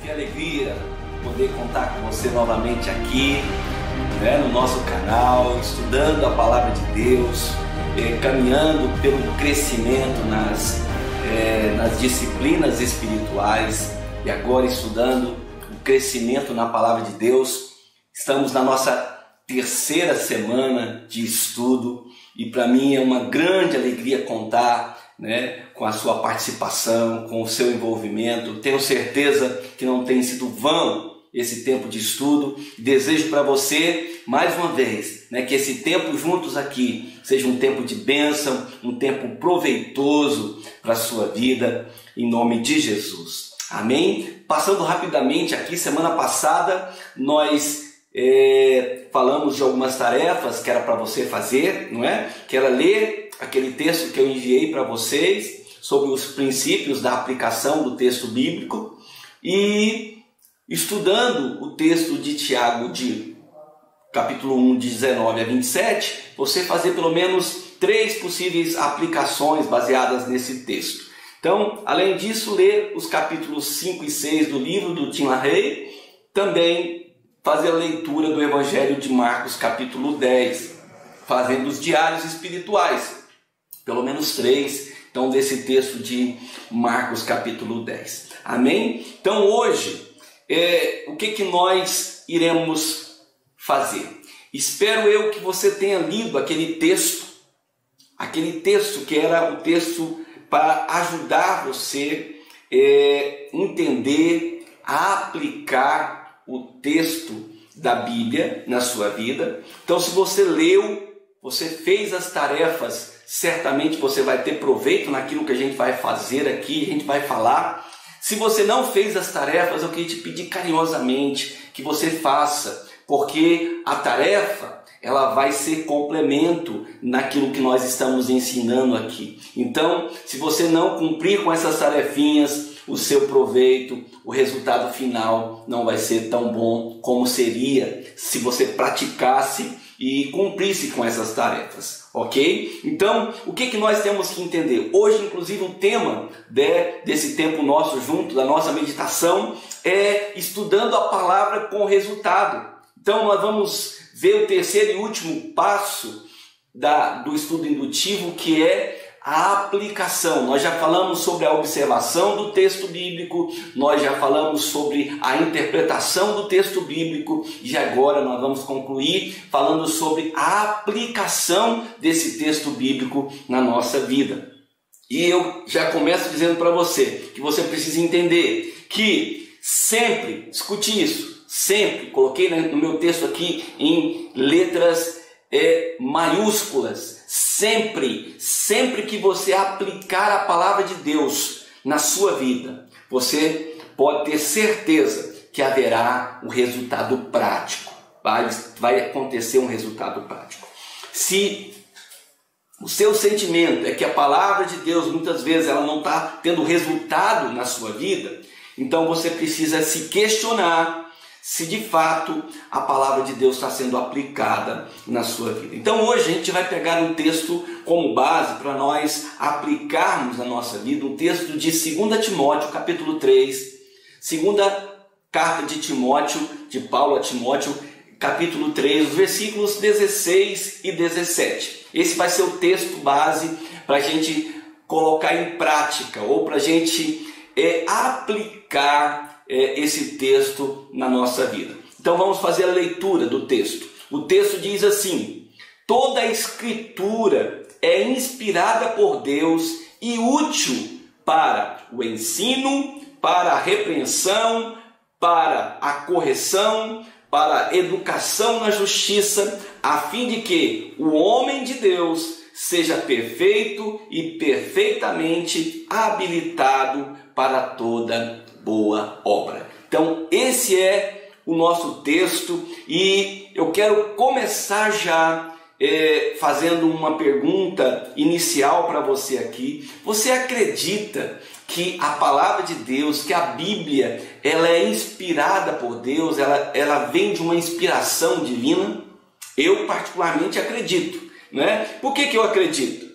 Que alegria poder contar com você novamente aqui, no nosso canal, estudando a Palavra de Deus, caminhando pelo crescimento nas disciplinas espirituais e agora estudando o crescimento na Palavra de Deus. Estamos na nossa terceira semana de estudo e para mim é uma grande alegria contar com a sua participação, com o seu envolvimento. Tenho certeza que não tem sido vão esse tempo de estudo. Desejo para você, mais uma vez, que esse tempo juntos aqui seja um tempo de bênção, um tempo proveitoso para a sua vida, em nome de Jesus. Amém? Passando rapidamente aqui, semana passada nós falamos de algumas tarefas que era para você fazer, não é? Que era ler aquele texto que eu enviei para vocês sobre os princípios da aplicação do texto bíblico e estudando o texto de Tiago de capítulo 1 de 19 a 27, você fazer pelo menos 3 possíveis aplicações baseadas nesse texto. Então, além disso, ler os capítulos 5 e 6 do livro do Tim LaHaye, também fazer a leitura do Evangelho de Marcos capítulo 10, fazendo os diários espirituais, pelo menos 3, então desse texto de Marcos capítulo 10. Amém? Então hoje, o que nós iremos fazer? Espero eu que você tenha lido aquele texto que era o texto para ajudar você a entender, a aplicar o texto da Bíblia na sua vida. Então se você leu, você fez as tarefas, certamente você vai ter proveito naquilo que a gente vai fazer aqui, a gente vai falar. Se você não fez as tarefas, eu queria te pedir carinhosamente que você faça, porque a tarefa ela vai ser complemento naquilo que nós estamos ensinando aqui. Então, se você não cumprir com essas tarefinhas, o seu proveito, o resultado final não vai ser tão bom como seria se você praticasse e cumprisse com essas tarefas, ok? Então, o que nós temos que entender? Hoje, inclusive, o tema desse tempo nosso junto, da nossa meditação, é estudando a palavra com resultado. Então, nós vamos ver o terceiro e último passo do estudo indutivo, que é a aplicação. Nós já falamos sobre a observação do texto bíblico, nós já falamos sobre a interpretação do texto bíblico e agora nós vamos concluir falando sobre a aplicação desse texto bíblico na nossa vida. E eu já começo dizendo para você que você precisa entender que sempre, escute isso, sempre, coloquei no meu texto aqui em letras maiúsculas, sempre que você aplicar a palavra de Deus na sua vida, você pode ter certeza que haverá um resultado prático, vai acontecer um resultado prático. Se o seu sentimento é que a palavra de Deus muitas vezes ela não está tendo resultado na sua vida, então você precisa se questionar se de fato a palavra de Deus está sendo aplicada na sua vida. Então hoje a gente vai pegar um texto como base para nós aplicarmos na nossa vida, um texto de 2 Timóteo, capítulo 3, segunda carta de Timóteo, de Paulo a Timóteo, capítulo 3, versículos 16 e 17. Esse vai ser o texto base para a gente colocar em prática, ou para a gente aplicar esse texto na nossa vida. Então vamos fazer a leitura do texto. O texto diz assim: toda a escritura é inspirada por Deus e útil para o ensino, para a repreensão, para a correção, para a educação na justiça, a fim de que o homem de Deus seja perfeito e perfeitamente habilitado para toda boa obra. Então esse é o nosso texto e eu quero começar já fazendo uma pergunta inicial para você aqui. Você acredita que a palavra de Deus, que a Bíblia, ela é inspirada por Deus, ela vem de uma inspiração divina? Eu particularmente acredito, né? Por que eu acredito?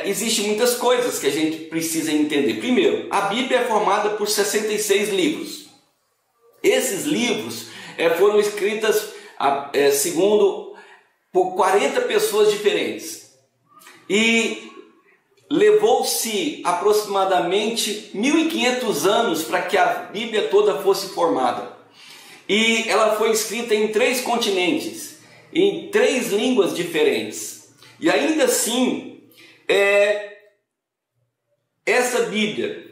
Existem muitas coisas que a gente precisa entender. Primeiro, a Bíblia é formada por 66 livros. Esses livros foram escritos segundo por 40 pessoas diferentes. E levou-se aproximadamente 1500 anos para que a Bíblia toda fosse formada. E ela foi escrita em 3 continentes, em 3 línguas diferentes. E ainda assim, essa Bíblia,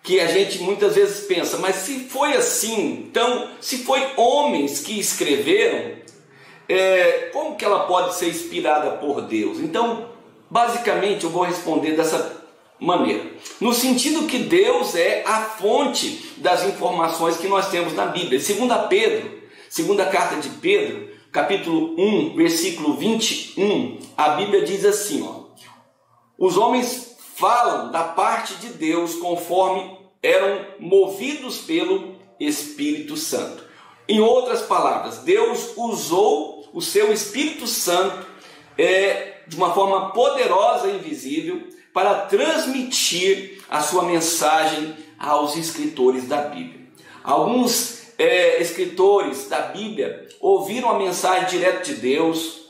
que a gente muitas vezes pensa, mas se foi assim, então, se foi homens que escreveram, como que ela pode ser inspirada por Deus? Então, basicamente, eu vou responder dessa maneira, no sentido que Deus é a fonte das informações que nós temos na Bíblia. Segunda carta de Pedro, capítulo 1, versículo 21, a Bíblia diz assim, os homens falam da parte de Deus conforme eram movidos pelo Espírito Santo. Em outras palavras, Deus usou o seu Espírito Santo de uma forma poderosa e invisível para transmitir a sua mensagem aos escritores da Bíblia. Alguns escritores da Bíblia ouviram a mensagem direto de Deus,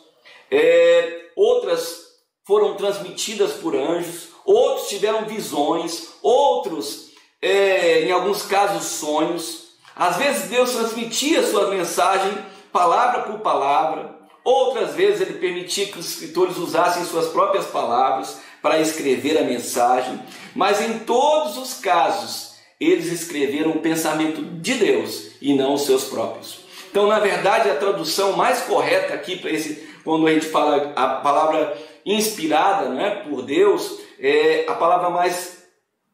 outras foram transmitidas por anjos, outros tiveram visões, outros, em alguns casos, sonhos. Às vezes Deus transmitia a sua mensagem palavra por palavra, outras vezes Ele permitia que os escritores usassem suas próprias palavras para escrever a mensagem, mas em todos os casos eles escreveram o pensamento de Deus e não os seus próprios. Então, na verdade, a tradução mais correta aqui para quando a gente fala a palavra inspirada, por Deus, a palavra mais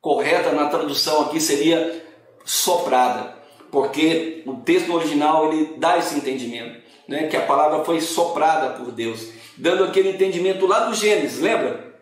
correta na tradução aqui seria soprada, porque o texto original ele dá esse entendimento, que a palavra foi soprada por Deus, dando aquele entendimento lá do Gênesis, lembra?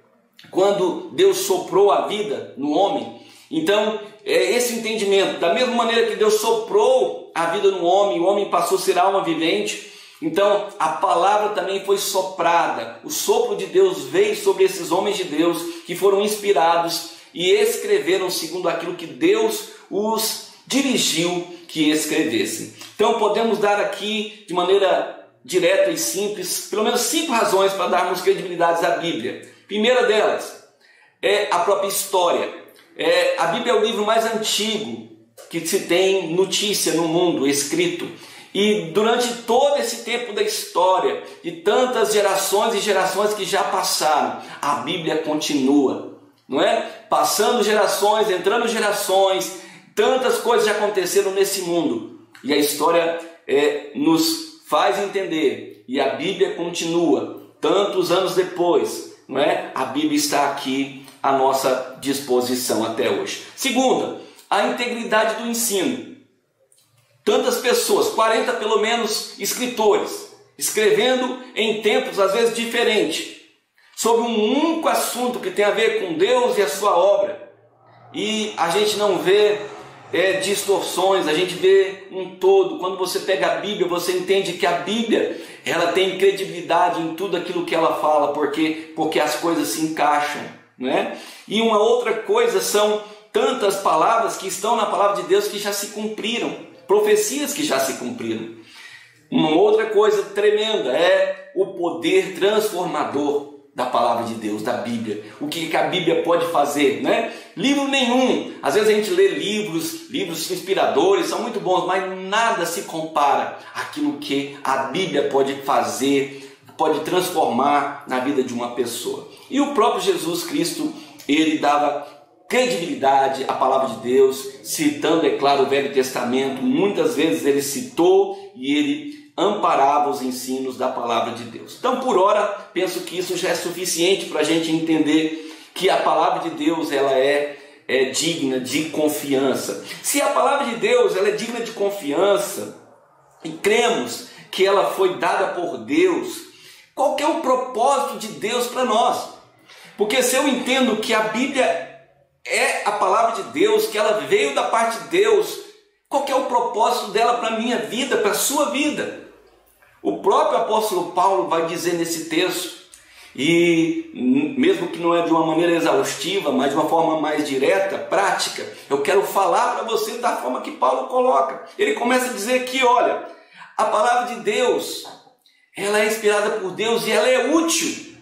Quando Deus soprou a vida no homem. Então, esse entendimento, da mesma maneira que Deus soprou a vida no homem, o homem passou a ser alma vivente. Então, a palavra também foi soprada. O sopro de Deus veio sobre esses homens de Deus que foram inspirados e escreveram segundo aquilo que Deus os dirigiu que escrevessem. Então, podemos dar aqui, de maneira direta e simples, pelo menos 5 razões para darmos credibilidade à Bíblia. Primeira delas é a própria história. A Bíblia é o livro mais antigo que se tem notícia no mundo escrito. E durante todo esse tempo da história, de tantas gerações e gerações que já passaram, a Bíblia continua, não é? Passando gerações, entrando gerações, tantas coisas já aconteceram nesse mundo. E a história nos faz entender, e a Bíblia continua, tantos anos depois, não é? A Bíblia está aqui à nossa disposição até hoje. Segunda, a integridade do ensino. Tantas pessoas, 40 pelo menos escritores, escrevendo em tempos às vezes diferentes, sobre um único assunto que tem a ver com Deus e a sua obra. E a gente não vê distorções, a gente vê um todo. Quando você pega a Bíblia, você entende que a Bíblia ela tem credibilidade em tudo aquilo que ela fala, porque as coisas se encaixam, né? E uma outra coisa são tantas palavras que estão na palavra de Deus que já se cumpriram, profecias que já se cumpriram. Uma outra coisa tremenda é o poder transformador da palavra de Deus, da Bíblia. O que a Bíblia pode fazer, né? Livro nenhum. Às vezes a gente lê livros inspiradores, são muito bons, mas nada se compara àquilo que a Bíblia pode fazer, pode transformar na vida de uma pessoa. E o próprio Jesus Cristo, ele dava credibilidade à palavra de Deus, citando, é claro, o Velho Testamento. Muitas vezes ele citou e ele amparava os ensinos da palavra de Deus. Então, por hora, penso que isso já é suficiente para a gente entender que a palavra de Deus ela é digna de confiança. Se a palavra de Deus ela é digna de confiança e cremos que ela foi dada por Deus, qual que é o propósito de Deus para nós? Porque se eu entendo que a Bíblia é a palavra de Deus, que ela veio da parte de Deus, qual que é o propósito dela para a minha vida, para a sua vida? O próprio apóstolo Paulo vai dizer nesse texto, E mesmo que não é de uma maneira exaustiva, mas de uma forma mais direta, prática, eu quero falar para você da forma que Paulo coloca. Ele começa a dizer que, olha, a palavra de Deus, ela é inspirada por Deus e ela é útil.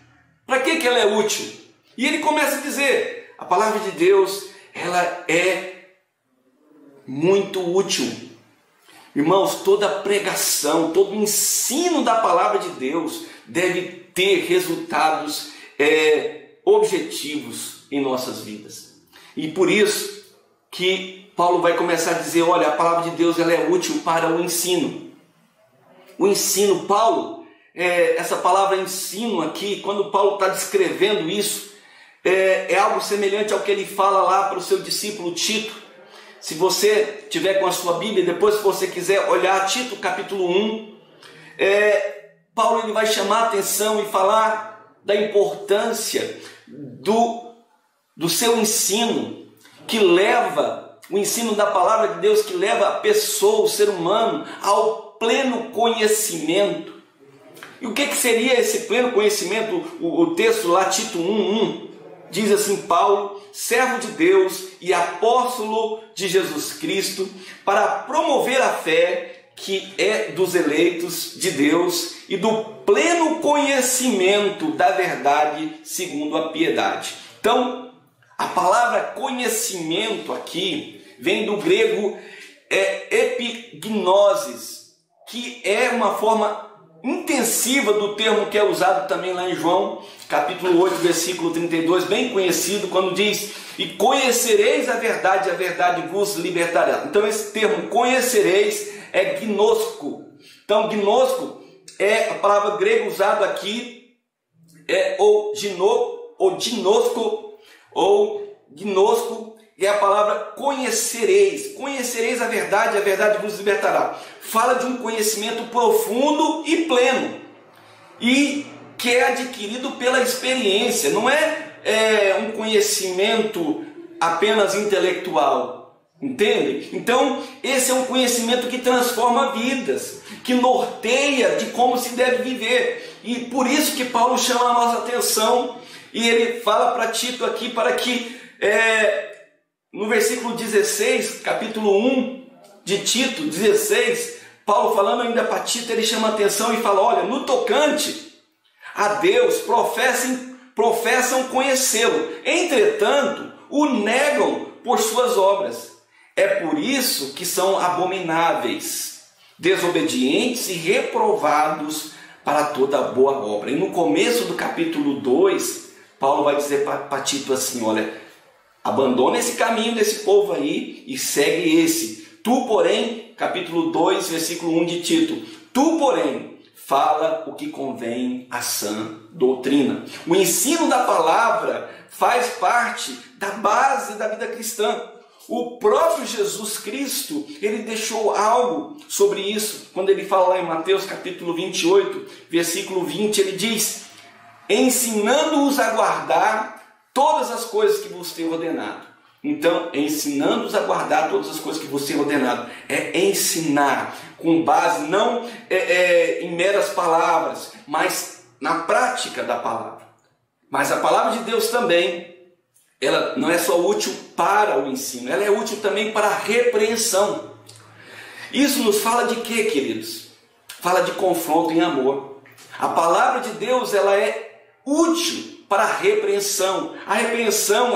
Para que ela é útil? E ele começa a dizer, a palavra de Deus, ela é muito útil. Irmãos, toda pregação, todo ensino da palavra de Deus deve ter resultados objetivos em nossas vidas. E por isso que Paulo vai começar a dizer, olha, a palavra de Deus ela é útil para o ensino. O ensino, Paulo, essa palavra ensino aqui, quando Paulo está descrevendo isso, é algo semelhante ao que ele fala lá para o seu discípulo Tito. Se você tiver com a sua Bíblia, depois se você quiser olhar Tito capítulo 1, Paulo ele vai chamar a atenção e falar da importância do seu ensino, que leva, o ensino da palavra de Deus, que leva a pessoa, o ser humano, ao pleno conhecimento. E o que seria esse pleno conhecimento? O texto lá, Tito 1:1, diz assim, Paulo, servo de Deus e apóstolo de Jesus Cristo, para promover a fé que é dos eleitos de Deus e do pleno conhecimento da verdade segundo a piedade. Então, a palavra conhecimento aqui vem do grego epignosis, que é uma forma intensiva do termo que é usado também lá em João, capítulo 8, versículo 32, bem conhecido, quando diz, e conhecereis a verdade vos libertará. Então esse termo conhecereis é gnosko. Então gnosko é a palavra grega usada aqui, ou gnosko, é a palavra conhecereis. Conhecereis a verdade vos libertará. Fala de um conhecimento profundo e pleno, e que é adquirido pela experiência. Não é um conhecimento apenas intelectual, entende? Então esse é um conhecimento que transforma vidas, que norteia de como se deve viver. E por isso que Paulo chama a nossa atenção, e ele fala para Tito aqui, para que no versículo 16, capítulo 1 de Tito 16, Paulo falando ainda para Tito, ele chama a atenção e fala, olha, no tocante a Deus, professam conhecê-lo, entretanto, o negam por suas obras. É por isso que são abomináveis, desobedientes e reprovados para toda boa obra. E no começo do capítulo 2, Paulo vai dizer para Tito assim, olha, abandona esse caminho desse povo aí e segue esse. Tu, porém, capítulo 2, versículo 1 de Tito, tu, porém, fala o que convém à sã doutrina. O ensino da palavra faz parte da base da vida cristã. O próprio Jesus Cristo, ele deixou algo sobre isso, quando ele fala lá em Mateus capítulo 28, versículo 20, ele diz, ensinando-os a guardar todas as coisas que vos tenho ordenado. Então, ensinando-os a guardar todas as coisas que vos tenho ordenado. É ensinar com base não em meras palavras, mas na prática da palavra. Mas a palavra de Deus também, ela não é só útil para o ensino, ela é útil também para a repreensão. Isso nos fala de quê, queridos? Fala de confronto em amor. A palavra de Deus, ela é útil para a repreensão. A repreensão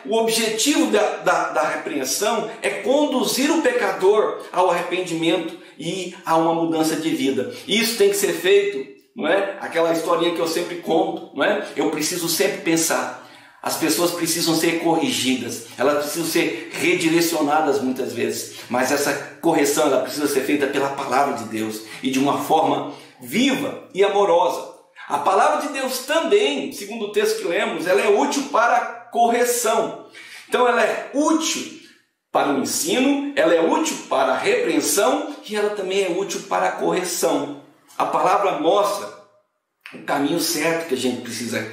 o objetivo da repreensão é conduzir o pecador ao arrependimento e a uma mudança de vida. Isso tem que ser feito, não é? Aquela historinha que eu sempre conto, não é? Eu preciso sempre pensar. As pessoas precisam ser corrigidas, elas precisam ser redirecionadas muitas vezes, mas essa correção ela precisa ser feita pela palavra de Deus e de uma forma viva e amorosa. A palavra de Deus também, segundo o texto que lemos, ela é útil para a correção. Então ela é útil para o ensino, ela é útil para a repreensão e ela também é útil para a correção. A palavra mostra o caminho certo que a gente precisa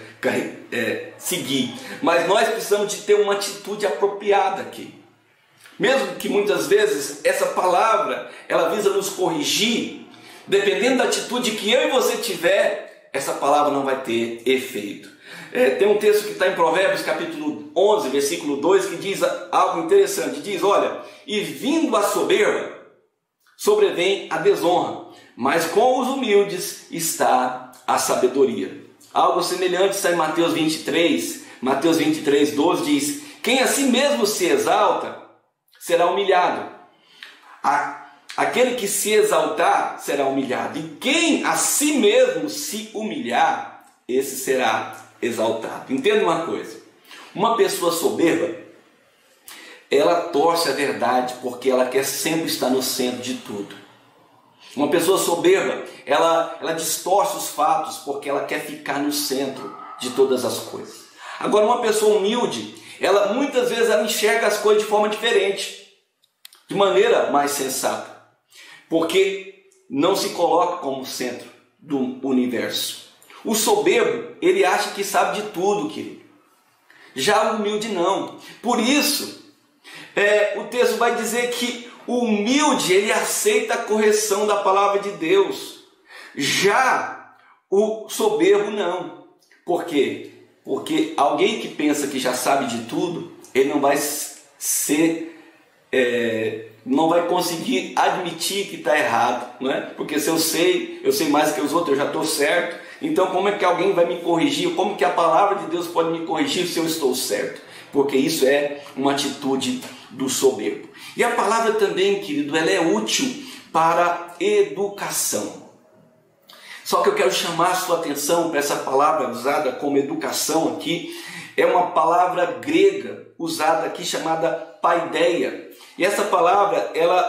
seguir, mas nós precisamos de ter uma atitude apropriada aqui. Mesmo que muitas vezes essa palavra ela visa nos corrigir, dependendo da atitude que eu e você tiver, essa palavra não vai ter efeito. Tem um texto que está em Provérbios capítulo 11, versículo 2, que diz algo interessante. Diz, olha, e vindo a soberba, sobrevém a desonra, mas com os humildes está a sabedoria. Algo semelhante está em Mateus 23, 12 diz, quem a si mesmo se exalta, será humilhado. Aquele que se exaltar, será humilhado. E quem a si mesmo se humilhar, esse será exaltado. Entenda uma coisa, uma pessoa soberba, ela torce a verdade porque ela quer sempre estar no centro de tudo. Uma pessoa soberba, ela distorce os fatos porque ela quer ficar no centro de todas as coisas. Agora, uma pessoa humilde, ela muitas vezes ela enxerga as coisas de forma diferente, de maneira mais sensata, porque não se coloca como centro do universo. O soberbo, ele acha que sabe de tudo, querido. Já o humilde não. Por isso, o texto vai dizer que o humilde, ele aceita a correção da palavra de Deus. Já o soberbo não. Por quê? Porque alguém que pensa que já sabe de tudo, ele não vai não vai conseguir admitir que está errado, não é? Porque se eu sei mais que os outros, eu já estou certo. Então como é que alguém vai me corrigir? Como que a palavra de Deus pode me corrigir se eu estou certo? Porque isso é uma atitude do soberbo. E a palavra também, querido, ela é útil para educação. Só que eu quero chamar a sua atenção para essa palavra usada como educação aqui. É uma palavra grega usada aqui chamada paideia. E essa palavra, ela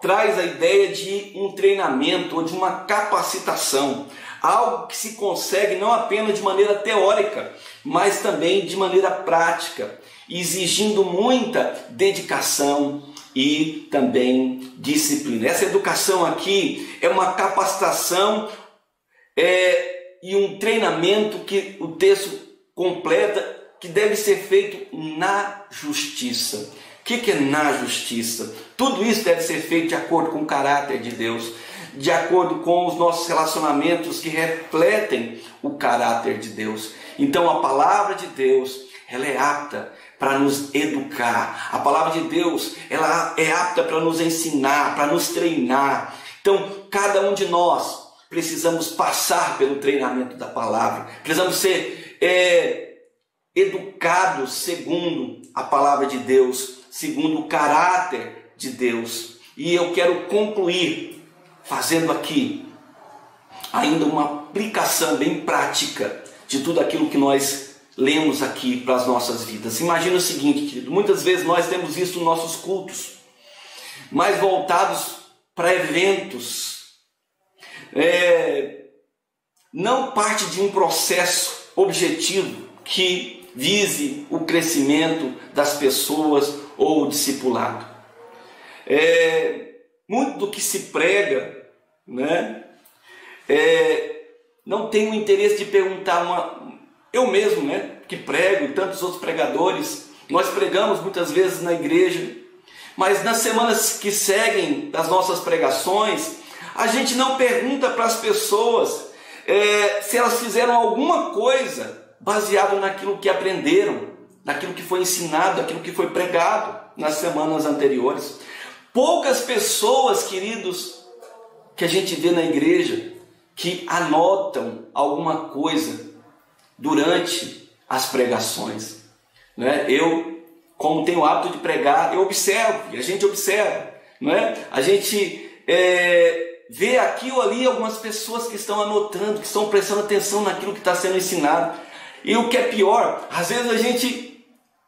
traz a ideia de um treinamento ou de uma capacitação. Algo que se consegue não apenas de maneira teórica, mas também de maneira prática, exigindo muita dedicação e também disciplina. Essa educação aqui é uma capacitação e um treinamento que o texto completa, que deve ser feito na justiça. O que é na justiça? Tudo isso deve ser feito de acordo com o caráter de Deus, de acordo com os nossos relacionamentos que refletem o caráter de Deus. Então a palavra de Deus, ela é apta para nos educar. A palavra de Deus, ela é apta para nos ensinar, para nos treinar. Então cada um de nós precisamos passar pelo treinamento da palavra. Precisamos ser educados segundo a palavra de Deus, segundo o caráter de Deus. E eu quero concluir fazendo aqui ainda uma aplicação bem prática de tudo aquilo que nós lemos aqui para as nossas vidas. Imagina o seguinte, querido, muitas vezes nós temos visto nossos cultos mais voltados para eventos, não parte de um processo objetivo que vise o crescimento das pessoas ou o discipulado. Muito do que se prega, né, não tem o interesse de perguntar. Eu mesmo, né, que prego, e tantos outros pregadores, nós pregamos muitas vezes na igreja, mas nas semanas que seguem das nossas pregações, a gente não pergunta para as pessoas se elas fizeram alguma coisa baseado naquilo que aprenderam, naquilo que foi ensinado, naquilo que foi pregado nas semanas anteriores. Poucas pessoas, queridos, que a gente vê na igreja, que anotam alguma coisa durante as pregações, né? Eu, como tenho o hábito de pregar, eu observo, e a gente observa, né? A gente vê aqui ou ali algumas pessoas que estão anotando, que estão prestando atenção naquilo que está sendo ensinado. E o que é pior, às vezes a gente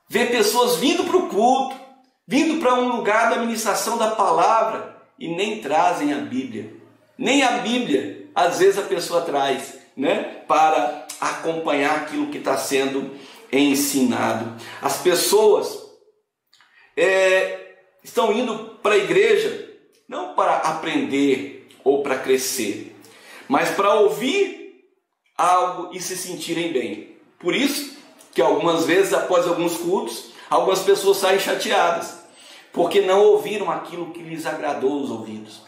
vê pessoas vindo para o culto, vindo para um lugar da ministração da palavra e nem trazem a Bíblia. Nem a Bíblia, às vezes a pessoa traz, né, para acompanhar aquilo que está sendo ensinado. As pessoas estão indo para a igreja não para aprender ou para crescer, mas para ouvir algo e se sentirem bem. Por isso que algumas vezes, após alguns cultos, algumas pessoas saem chateadas, porque não ouviram aquilo que lhes agradou os ouvidos.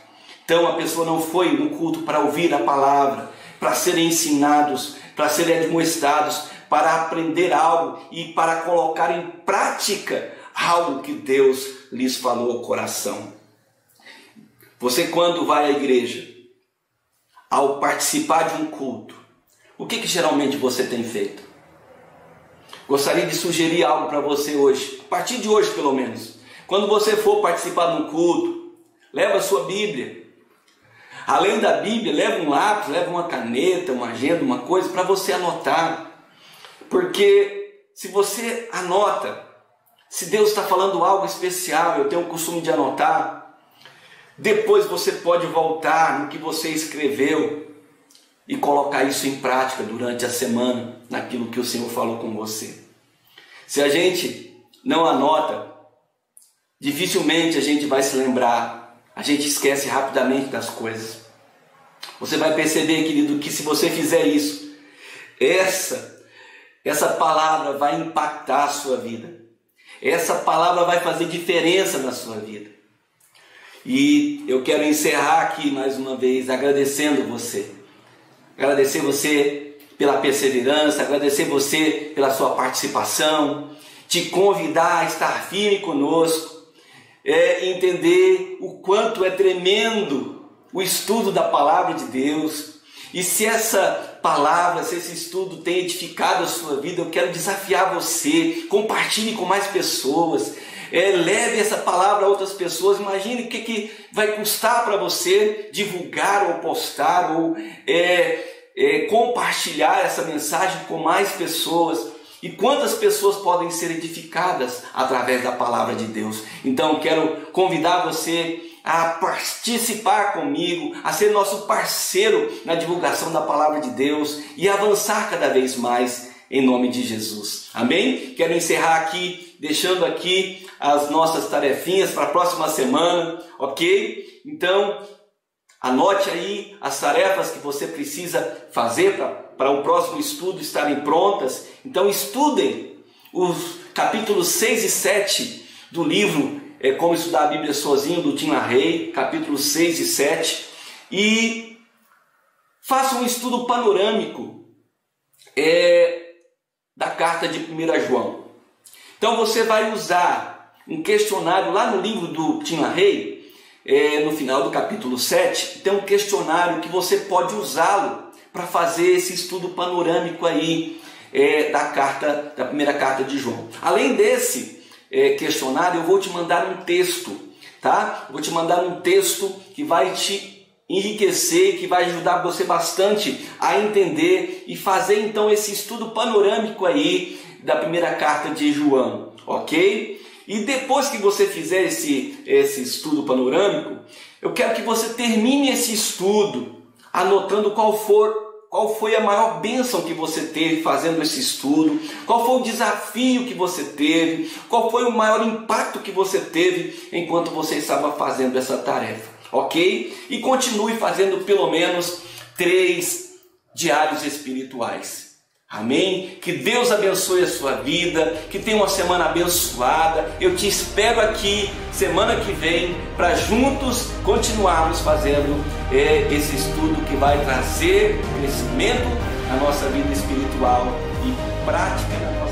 Então a pessoa não foi no culto para ouvir a palavra, para serem ensinados, para serem admoestados, para aprender algo e para colocar em prática algo que Deus lhes falou ao coração. Você, quando vai à igreja, ao participar de um culto, o que geralmente você tem feito? Gostaria de sugerir algo para você hoje, a partir de hoje pelo menos. Quando você for participar de um culto, leva a sua Bíblia. Além da Bíblia, leva um lápis, leva uma caneta, uma agenda, uma coisa para você anotar. Porque se você anota, se Deus está falando algo especial, eu tenho o costume de anotar, depois você pode voltar no que você escreveu e colocar isso em prática durante a semana, naquilo que o Senhor falou com você. Se a gente não anota, dificilmente a gente vai se lembrar, a gente esquece rapidamente das coisas. Você vai perceber, querido, que se você fizer isso, essa palavra vai impactar a sua vida. Essa palavra vai fazer diferença na sua vida. E eu quero encerrar aqui mais uma vez agradecendo você. Agradecer você pela perseverança, agradecer você pela sua participação, te convidar a estar firme conosco, entender o quanto é tremendo o estudo da palavra de Deus. E se essa palavra, se esse estudo tem edificado a sua vida, eu quero desafiar você, compartilhe com mais pessoas, leve essa palavra a outras pessoas. Imagine o que vai custar para você divulgar ou postar ou compartilhar essa mensagem com mais pessoas. E quantas pessoas podem ser edificadas através da palavra de Deus. Então eu quero convidar você a participar comigo, a ser nosso parceiro na divulgação da palavra de Deus e avançar cada vez mais em nome de Jesus. Amém? Quero encerrar aqui, deixando aqui as nossas tarefinhas para a próxima semana, ok? Então, anote aí as tarefas que você precisa fazer para o próximo estudo estarem prontas. Então estudem os capítulos 6 e 7 do livro Como Estudar a Bíblia Sozinho, do Tim LaHaye, capítulos 6 e 7. E façam um estudo panorâmico da carta de 1 João. Então você vai usar um questionário lá no livro do Tim LaHaye, no final do capítulo 7, tem um questionário que você pode usá-lo para fazer esse estudo panorâmico aí da primeira carta de João. Além desse questionário, eu vou te mandar um texto, tá? Eu vou te mandar um texto que vai te enriquecer, que vai ajudar você bastante a entender e fazer então esse estudo panorâmico aí da primeira carta de João, ok? E depois que você fizer esse estudo panorâmico, eu quero que você termine esse estudo anotando qual foi a maior bênção que você teve fazendo esse estudo, qual foi o desafio que você teve, qual foi o maior impacto que você teve enquanto você estava fazendo essa tarefa, ok? E continue fazendo pelo menos 3 diários espirituais. Amém? Que Deus abençoe a sua vida, que tenha uma semana abençoada. Eu te espero aqui semana que vem para juntos continuarmos fazendo esse estudo que vai trazer crescimento na nossa vida espiritual e prática na nossa vida.